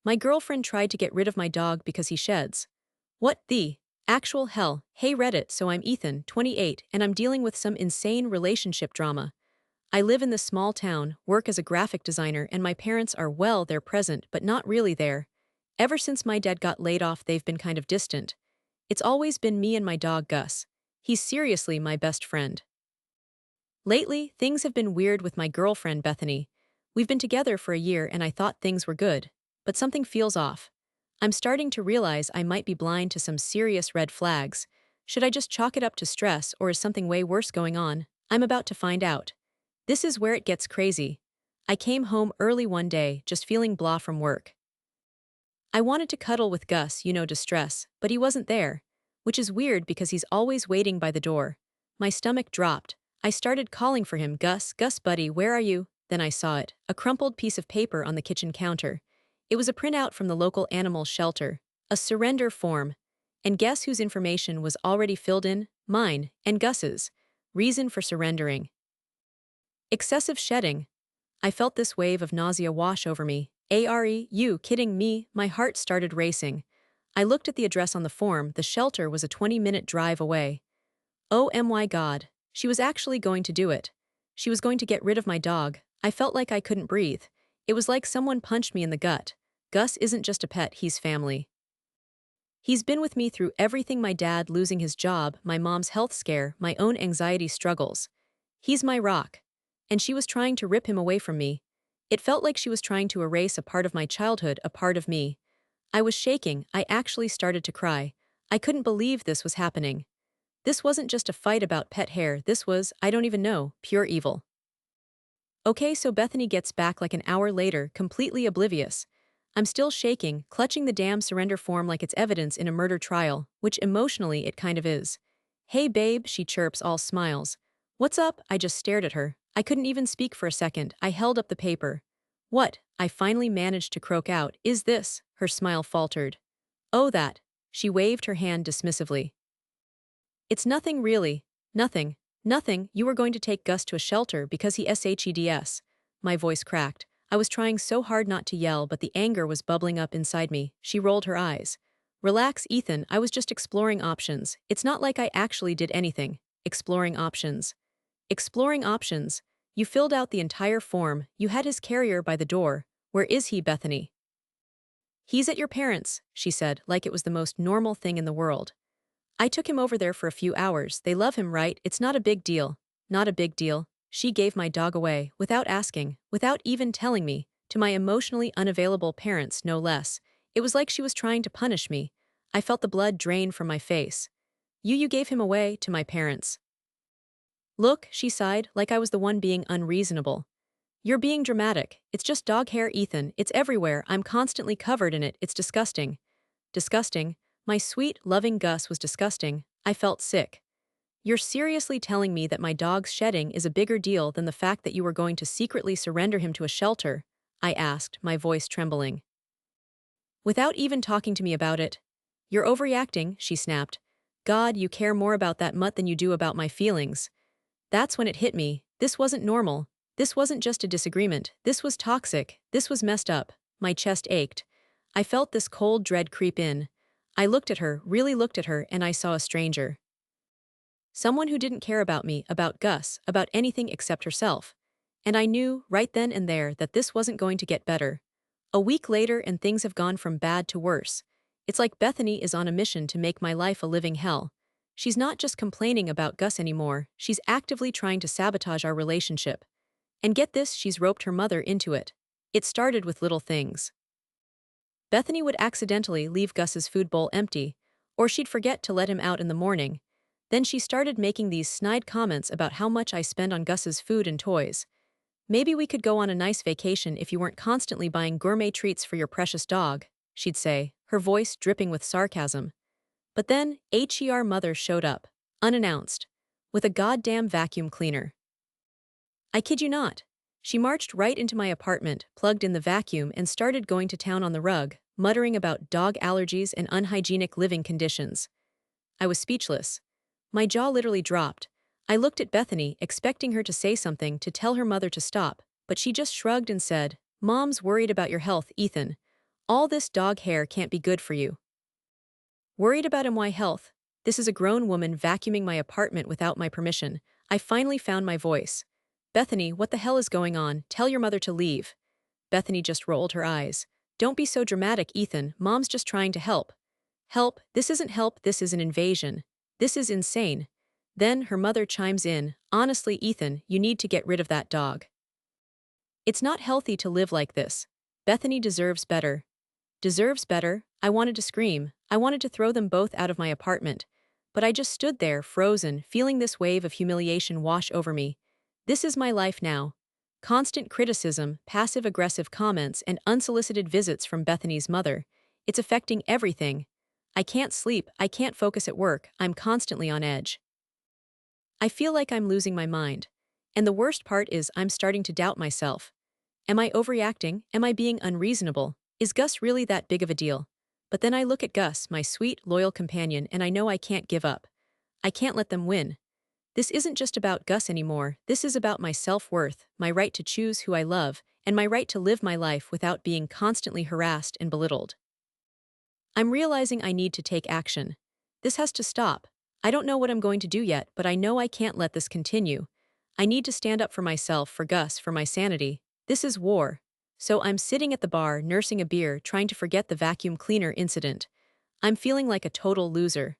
My girlfriend tried to get rid of my dog because he sheds. What the actual hell? Hey Reddit, so I'm Ethan, 28, and I'm dealing with some insane relationship drama. I live in this small town, work as a graphic designer, and my parents are, well, they're present, but not really there. Ever since my dad got laid off, they've been kind of distant. It's always been me and my dog Gus. He's seriously my best friend. Lately, things have been weird with my girlfriend Bethany. We've been together for a year and I thought things were good. But something feels off. I'm starting to realize I might be blind to some serious red flags. Should I just chalk it up to stress or is something way worse going on? I'm about to find out. This is where it gets crazy. I came home early one day, just feeling blah from work. I wanted to cuddle with Gus, distress, but he wasn't there. Which is weird because he's always waiting by the door. My stomach dropped. I started calling for him, Gus, Gus buddy, where are you? Then I saw it, a crumpled piece of paper on the kitchen counter. It was a printout from the local animal shelter, a surrender form. And guess whose information was already filled in? Mine, and Gus's. Reason for surrendering. Excessive shedding. I felt this wave of nausea wash over me. You kidding me? My heart started racing. I looked at the address on the form. The shelter was a 20-minute drive away. Oh my God. She was actually going to do it. She was going to get rid of my dog. I felt like I couldn't breathe. It was like someone punched me in the gut. Gus isn't just a pet, he's family. He's been with me through everything: my dad losing his job, my mom's health scare, my own anxiety struggles. He's my rock. And she was trying to rip him away from me. It felt like she was trying to erase a part of my childhood, a part of me. I was shaking. I actually started to cry. I couldn't believe this was happening. This wasn't just a fight about pet hair, this was, I don't even know, pure evil. Okay, so Bethany gets back like an hour later, completely oblivious. I'm still shaking, clutching the damn surrender form like it's evidence in a murder trial, which emotionally it kind of is. Hey babe, she chirps, all smiles. What's up? I just stared at her. I couldn't even speak for a second. I held up the paper. What? I finally managed to croak out. Is this? Her smile faltered. Oh, that. She waved her hand dismissively. It's nothing really. Nothing. Nothing. You were going to take Gus to a shelter because he sheds. My voice cracked. I was trying so hard not to yell, but the anger was bubbling up inside me. She rolled her eyes. Relax, Ethan. I was just exploring options. It's not like I actually did anything. Exploring options. Exploring options. You filled out the entire form. You had his carrier by the door. Where is he, Bethany? He's at your parents', she said, like it was the most normal thing in the world. I took him over there for a few hours. They love him, right? It's not a big deal. Not a big deal. She gave my dog away, without asking, without even telling me, to my emotionally unavailable parents, no less. It was like she was trying to punish me. I felt the blood drain from my face. You gave him away to my parents. Look, she sighed, like I was the one being unreasonable. You're being dramatic. It's just dog hair, Ethan. It's everywhere. I'm constantly covered in it. It's disgusting. Disgusting. My sweet, loving Gus was disgusting. I felt sick. You're seriously telling me that my dog's shedding is a bigger deal than the fact that you were going to secretly surrender him to a shelter? I asked, my voice trembling. Without even talking to me about it. You're overreacting, she snapped. God, you care more about that mutt than you do about my feelings. That's when it hit me. This wasn't normal. This wasn't just a disagreement. This was toxic. This was messed up. My chest ached. I felt this cold dread creep in. I looked at her, really looked at her, and I saw a stranger. Someone who didn't care about me, about Gus, about anything except herself. And I knew, right then and there, that this wasn't going to get better. A week later and things have gone from bad to worse. It's like Bethany is on a mission to make my life a living hell. She's not just complaining about Gus anymore, she's actively trying to sabotage our relationship. And get this, she's roped her mother into it. It started with little things. Bethany would accidentally leave Gus's food bowl empty, or she'd forget to let him out in the morning. Then she started making these snide comments about how much I spend on Gus's food and toys. Maybe we could go on a nice vacation if you weren't constantly buying gourmet treats for your precious dog, she'd say, her voice dripping with sarcasm. But then, her mother showed up, unannounced, with a goddamn vacuum cleaner. I kid you not. She marched right into my apartment, plugged in the vacuum, and started going to town on the rug, muttering about dog allergies and unhygienic living conditions. I was speechless. My jaw literally dropped. I looked at Bethany, expecting her to say something, to tell her mother to stop, but she just shrugged and said, "Mom's worried about your health, Ethan." All this dog hair can't be good for you. Worried about my health. This is a grown woman vacuuming my apartment without my permission. I finally found my voice. Bethany, what the hell is going on? Tell your mother to leave. Bethany just rolled her eyes. Don't be so dramatic, Ethan. Mom's just trying to help. Help? This isn't help, this is an invasion. This is insane. Then her mother chimes in. Honestly, Ethan, you need to get rid of that dog. It's not healthy to live like this. Bethany deserves better. Deserves better? I wanted to scream. I wanted to throw them both out of my apartment. But I just stood there, frozen, feeling this wave of humiliation wash over me. This is my life now. Constant criticism, passive-aggressive comments, and unsolicited visits from Bethany's mother. It's affecting everything. I can't sleep, I can't focus at work, I'm constantly on edge. I feel like I'm losing my mind. And the worst part is I'm starting to doubt myself. Am I overreacting? Am I being unreasonable? Is Gus really that big of a deal? But then I look at Gus, my sweet, loyal companion, and I know I can't give up. I can't let them win. This isn't just about Gus anymore, this is about my self-worth, my right to choose who I love, and my right to live my life without being constantly harassed and belittled. I'm realizing I need to take action. This has to stop. I don't know what I'm going to do yet, but I know I can't let this continue. I need to stand up for myself, for Gus, for my sanity. This is war. So I'm sitting at the bar, nursing a beer, trying to forget the vacuum cleaner incident. I'm feeling like a total loser.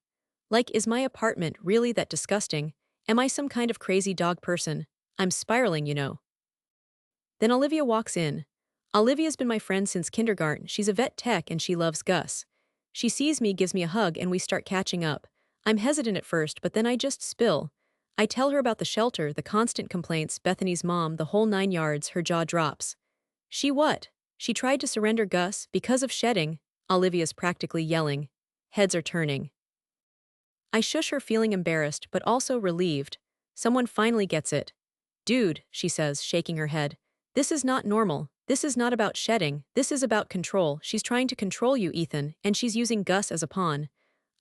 Like, is my apartment really that disgusting? Am I some kind of crazy dog person? I'm spiraling, you know. Then Olivia walks in. Olivia's been my friend since kindergarten, she's a vet tech and she loves Gus. She sees me, gives me a hug, and we start catching up. I'm hesitant at first, but then I just spill. I tell her about the shelter, the constant complaints, Bethany's mom, the whole 9 yards, her jaw drops. She what? She tried to surrender Gus because of shedding. Olivia's practically yelling. Heads are turning. I shush her, feeling embarrassed but also relieved. Someone finally gets it. Dude, she says, shaking her head. This is not normal. This is not about shedding. This is about control. She's trying to control you, Ethan, and she's using Gus as a pawn.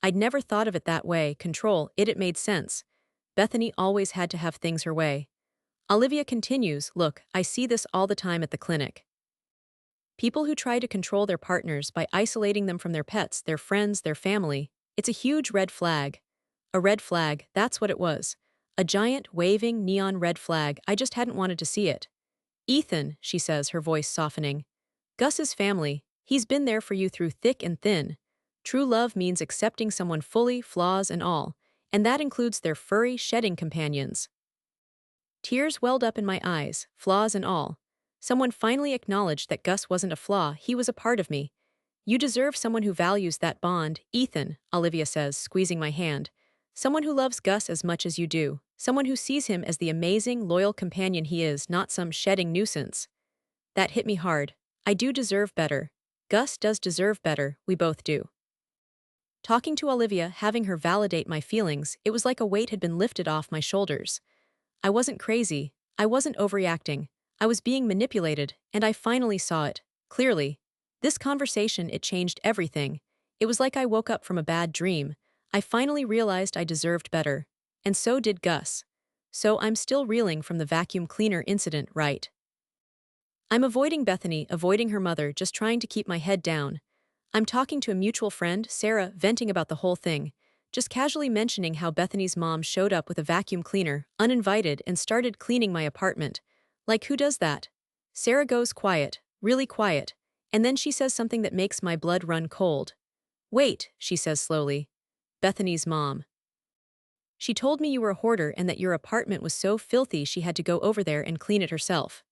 I'd never thought of it that way. Control, it made sense. Bethany always had to have things her way. Olivia continues, look, I see this all the time at the clinic. People who try to control their partners by isolating them from their pets, their friends, their family. It's a huge red flag. A red flag, that's what it was. A giant, waving, neon red flag. I just hadn't wanted to see it. Ethan, she says, her voice softening. Gus's family, he's been there for you through thick and thin. True love means accepting someone fully, flaws and all, and that includes their furry, shedding companions. Tears welled up in my eyes, flaws and all. Someone finally acknowledged that Gus wasn't a flaw, he was a part of me. You deserve someone who values that bond, Ethan, Olivia says, squeezing my hand. Someone who loves Gus as much as you do. Someone who sees him as the amazing, loyal companion he is, not some shedding nuisance. That hit me hard. I do deserve better. Gus does deserve better, we both do. Talking to Olivia, having her validate my feelings, it was like a weight had been lifted off my shoulders. I wasn't crazy. I wasn't overreacting. I was being manipulated, and I finally saw it, clearly. This conversation, it changed everything. It was like I woke up from a bad dream. I finally realized I deserved better. And so did Gus. So I'm still reeling from the vacuum cleaner incident, right? I'm avoiding Bethany, avoiding her mother, just trying to keep my head down. I'm talking to a mutual friend, Sarah, venting about the whole thing. Just casually mentioning how Bethany's mom showed up with a vacuum cleaner, uninvited, and started cleaning my apartment. Like, who does that? Sarah goes quiet, really quiet, and then she says something that makes my blood run cold. Wait, she says slowly. Bethany's mom. She told me you were a hoarder and that your apartment was so filthy she had to go over there and clean it herself.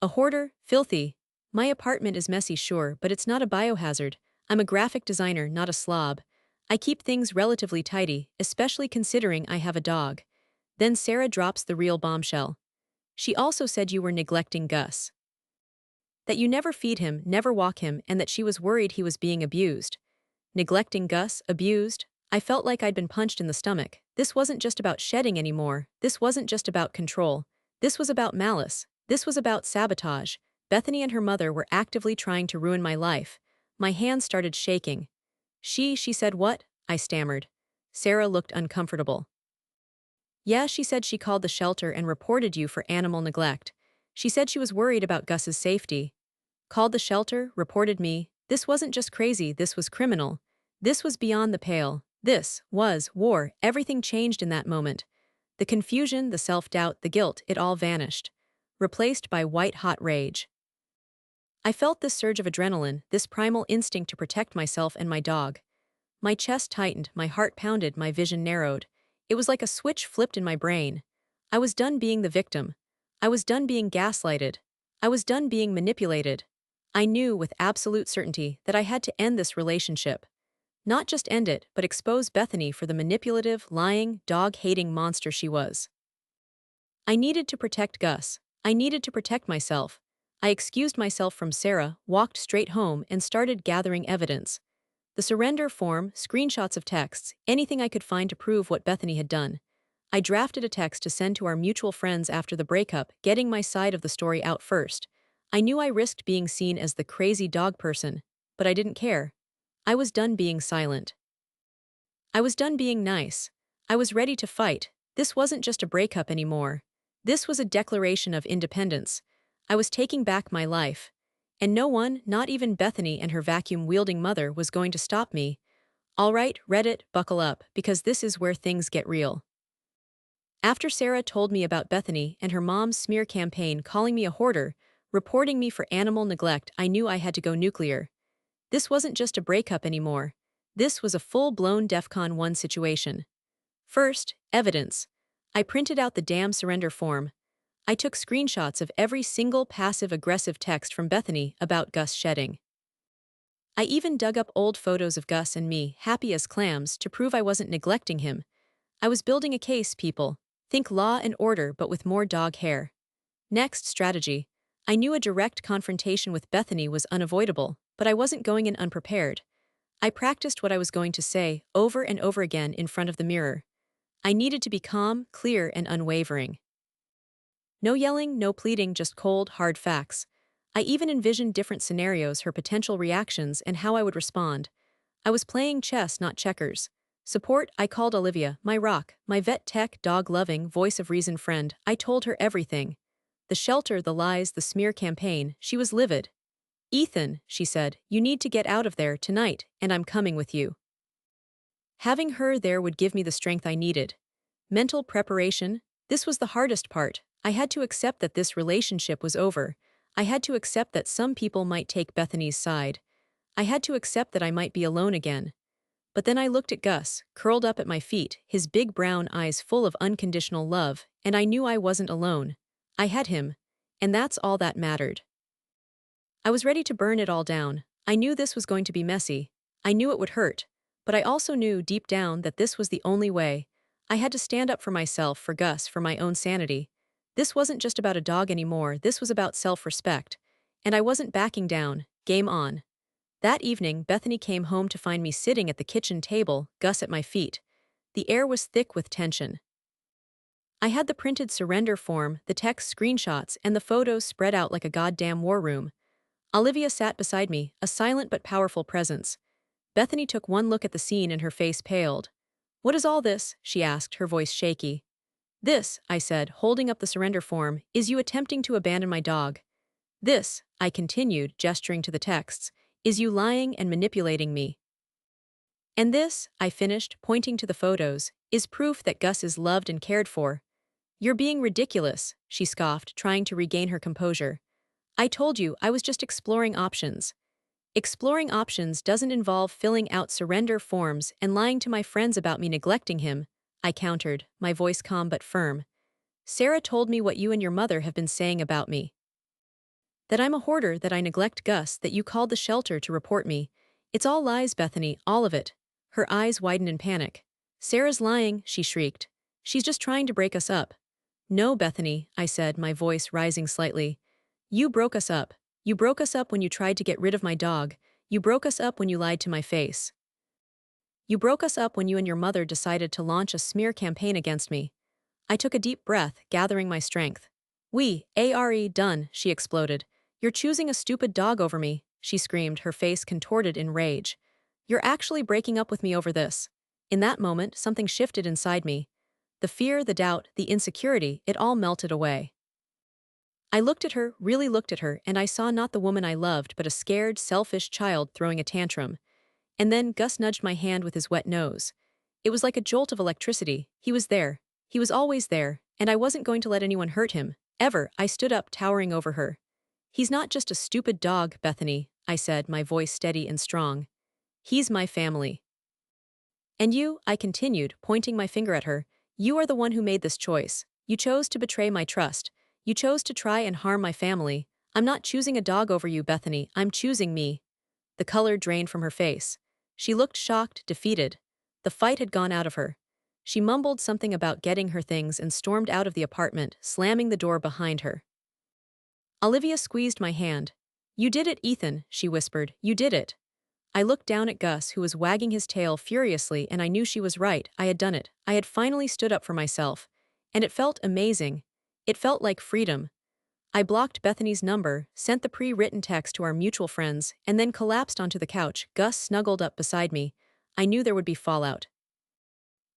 A hoarder? Filthy? My apartment is messy, sure, but it's not a biohazard. I'm a graphic designer, not a slob. I keep things relatively tidy, especially considering I have a dog. Then Sarah drops the real bombshell. She also said you were neglecting Gus. That you never feed him, never walk him, and that she was worried he was being abused. Neglecting Gus, abused? I felt like I'd been punched in the stomach. This wasn't just about shedding anymore. This wasn't just about control. This was about malice. This was about sabotage. Bethany and her mother were actively trying to ruin my life. My hands started shaking. She said what? I stammered. Sarah looked uncomfortable. Yeah, she said she called the shelter and reported you for animal neglect. She said she was worried about Gus's safety. Called the shelter, reported me. This wasn't just crazy, this was criminal. This was beyond the pale. This was war. Everything changed in that moment. The confusion, the self-doubt, the guilt, it all vanished, replaced by white-hot rage. I felt this surge of adrenaline, this primal instinct to protect myself and my dog. My chest tightened, my heart pounded, my vision narrowed. It was like a switch flipped in my brain. I was done being the victim. I was done being gaslighted. I was done being manipulated. I knew with absolute certainty that I had to end this relationship. Not just end it, but expose Bethany for the manipulative, lying, dog-hating monster she was. I needed to protect Gus. I needed to protect myself. I excused myself from Sarah, walked straight home, and started gathering evidence. The surrender form, screenshots of texts, anything I could find to prove what Bethany had done. I drafted a text to send to our mutual friends after the breakup, getting my side of the story out first. I knew I risked being seen as the crazy dog person, but I didn't care. I was done being silent. I was done being nice. I was ready to fight. This wasn't just a breakup anymore. This was a declaration of independence. I was taking back my life. And no one, not even Bethany and her vacuum-wielding mother, was going to stop me. All right, Reddit, buckle up, because this is where things get real. After Sarah told me about Bethany and her mom's smear campaign calling me a hoarder, reporting me for animal neglect, I knew I had to go nuclear. This wasn't just a breakup anymore. This was a full-blown DEFCON 1 situation. First, evidence. I printed out the damn surrender form. I took screenshots of every single passive-aggressive text from Bethany about Gus shedding. I even dug up old photos of Gus and me, happy as clams, to prove I wasn't neglecting him. I was building a case, people. Think law and order, but with more dog hair. Next, strategy. I knew a direct confrontation with Bethany was unavoidable, but I wasn't going in unprepared. I practiced what I was going to say over and over again in front of the mirror. I needed to be calm, clear, and unwavering. No yelling, no pleading, just cold, hard facts. I even envisioned different scenarios, her potential reactions, and how I would respond. I was playing chess, not checkers. Support, I called Olivia, my rock, my vet tech, dog-loving, voice of reason friend. I told her everything. The shelter, the lies, the smear campaign, she was livid. Ethan, she said, you need to get out of there tonight, and I'm coming with you. Having her there would give me the strength I needed. Mental preparation, this was the hardest part. I had to accept that this relationship was over. I had to accept that some people might take Bethany's side. I had to accept that I might be alone again. But then I looked at Gus, curled up at my feet, his big brown eyes full of unconditional love, and I knew I wasn't alone. I had him. And that's all that mattered. I was ready to burn it all down. I knew this was going to be messy. I knew it would hurt. But I also knew deep down that this was the only way. I had to stand up for myself, for Gus, for my own sanity. This wasn't just about a dog anymore, this was about self-respect. And I wasn't backing down. Game on. That evening, Bethany came home to find me sitting at the kitchen table, Gus at my feet. The air was thick with tension. I had the printed surrender form, the text screenshots, and the photos spread out like a goddamn war room. Olivia sat beside me, a silent but powerful presence. Bethany took one look at the scene and her face paled. "What is all this?" she asked, her voice shaky. "This," I said, holding up the surrender form, "is you attempting to abandon my dog. This," I continued, gesturing to the texts, "is you lying and manipulating me. And this," I finished, pointing to the photos, "is proof that Gus is loved and cared for." "You're being ridiculous," she scoffed, trying to regain her composure. "I told you I was just exploring options." "Exploring options doesn't involve filling out surrender forms and lying to my friends about me neglecting him," I countered, my voice calm but firm. "Sarah told me what you and your mother have been saying about me. That I'm a hoarder, that I neglect Gus, that you called the shelter to report me. It's all lies, Bethany, all of it." Her eyes widened in panic. "Sarah's lying," she shrieked. "She's just trying to break us up." "No, Bethany," I said, my voice rising slightly. "You broke us up. You broke us up when you tried to get rid of my dog. You broke us up when you lied to my face. You broke us up when you and your mother decided to launch a smear campaign against me." I took a deep breath, gathering my strength. "We, are done," she exploded. "You're choosing a stupid dog over me," she screamed, her face contorted in rage. "You're actually breaking up with me over this." In that moment, something shifted inside me. The fear, the doubt, the insecurity, it all melted away. I looked at her, really looked at her, and I saw not the woman I loved but a scared, selfish child throwing a tantrum. And then Gus nudged my hand with his wet nose. It was like a jolt of electricity. He was there. He was always there, and I wasn't going to let anyone hurt him. Ever. I stood up, towering over her. He's not just a stupid dog, Bethany, I said, my voice steady and strong. He's my family. And you, I continued, pointing my finger at her, you are the one who made this choice. You chose to betray my trust. You chose to try and harm my family. I'm not choosing a dog over you, Bethany. I'm choosing me. The color drained from her face. She looked shocked, defeated. The fight had gone out of her. She mumbled something about getting her things and stormed out of the apartment, slamming the door behind her. Olivia squeezed my hand. You did it, Ethan, she whispered. You did it. I looked down at Gus, who was wagging his tail furiously, and I knew she was right. I had done it. I had finally stood up for myself. And it felt amazing. It felt like freedom. I blocked Bethany's number, sent the pre-written text to our mutual friends, and then collapsed onto the couch. Gus snuggled up beside me. I knew there would be fallout.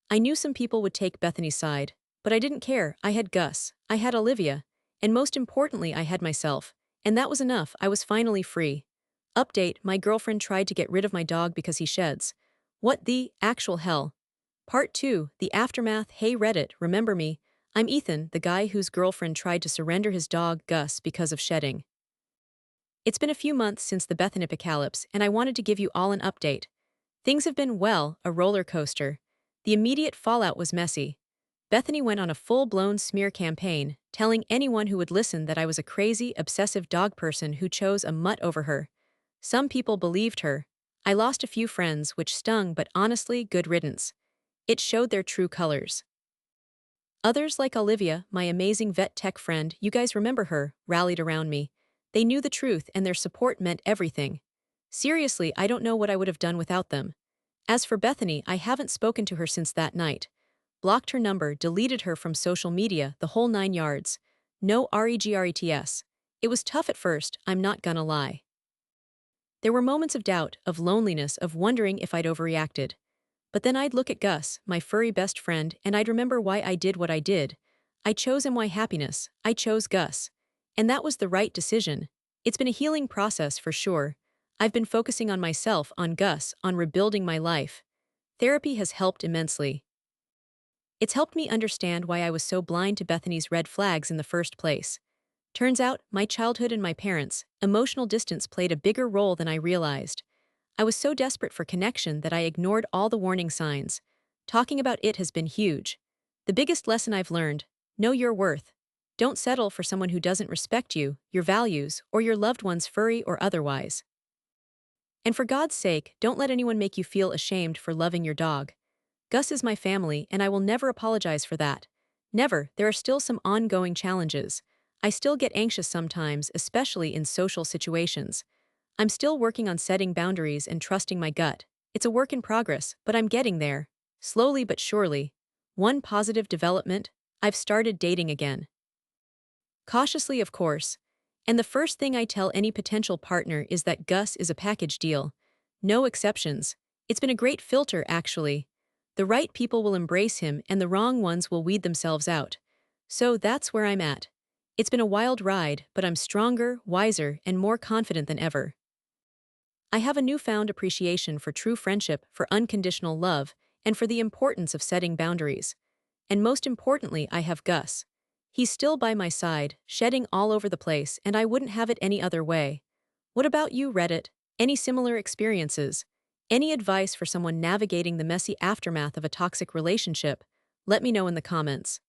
I knew some people would take Bethany's side, but I didn't care. I had Gus. I had Olivia. And most importantly, I had myself. And that was enough. I was finally free. Update, my girlfriend tried to get rid of my dog because he sheds. What the actual hell? Part 2, the aftermath. Hey Reddit, remember me? I'm Ethan, the guy whose girlfriend tried to surrender his dog, Gus, because of shedding. It's been a few months since the Bethany apocalypse, and I wanted to give you all an update. Things have been, well, a roller coaster. The immediate fallout was messy. Bethany went on a full-blown smear campaign, telling anyone who would listen that I was a crazy, obsessive dog person who chose a mutt over her. Some people believed her. I lost a few friends, which stung, but honestly, good riddance. It showed their true colors. Others, like Olivia, my amazing vet tech friend, you guys remember her, rallied around me. They knew the truth, and their support meant everything. Seriously, I don't know what I would have done without them. As for Bethany, I haven't spoken to her since that night. Blocked her number, deleted her from social media, the whole 9 yards. No regrets. It was tough at first, I'm not gonna lie. There were moments of doubt, of loneliness, of wondering if I'd overreacted. But then I'd look at Gus, my furry best friend, and I'd remember why I did what I did. I chose him, why happiness. I chose Gus. And that was the right decision. It's been a healing process for sure. I've been focusing on myself, on Gus, on rebuilding my life. Therapy has helped immensely. It's helped me understand why I was so blind to Bethany's red flags in the first place. Turns out, my childhood and my parents' emotional distance played a bigger role than I realized. I was so desperate for connection that I ignored all the warning signs. Talking about it has been huge. The biggest lesson I've learned: know your worth. Don't settle for someone who doesn't respect you, your values, or your loved ones, furry or otherwise. And for God's sake, don't let anyone make you feel ashamed for loving your dog. Gus is my family, and I will never apologize for that. Never. There are still some ongoing challenges. I still get anxious sometimes, especially in social situations. I'm still working on setting boundaries and trusting my gut. It's a work in progress, but I'm getting there. Slowly but surely. One positive development: I've started dating again. Cautiously, of course. And the first thing I tell any potential partner is that Gus is a package deal. No exceptions. It's been a great filter, actually. The right people will embrace him, and the wrong ones will weed themselves out. So that's where I'm at. It's been a wild ride, but I'm stronger, wiser, and more confident than ever. I have a newfound appreciation for true friendship, for unconditional love, and for the importance of setting boundaries. And most importantly, I have Gus. He's still by my side, shedding all over the place, and I wouldn't have it any other way. What about you, Reddit? Any similar experiences? Any advice for someone navigating the messy aftermath of a toxic relationship? Let me know in the comments.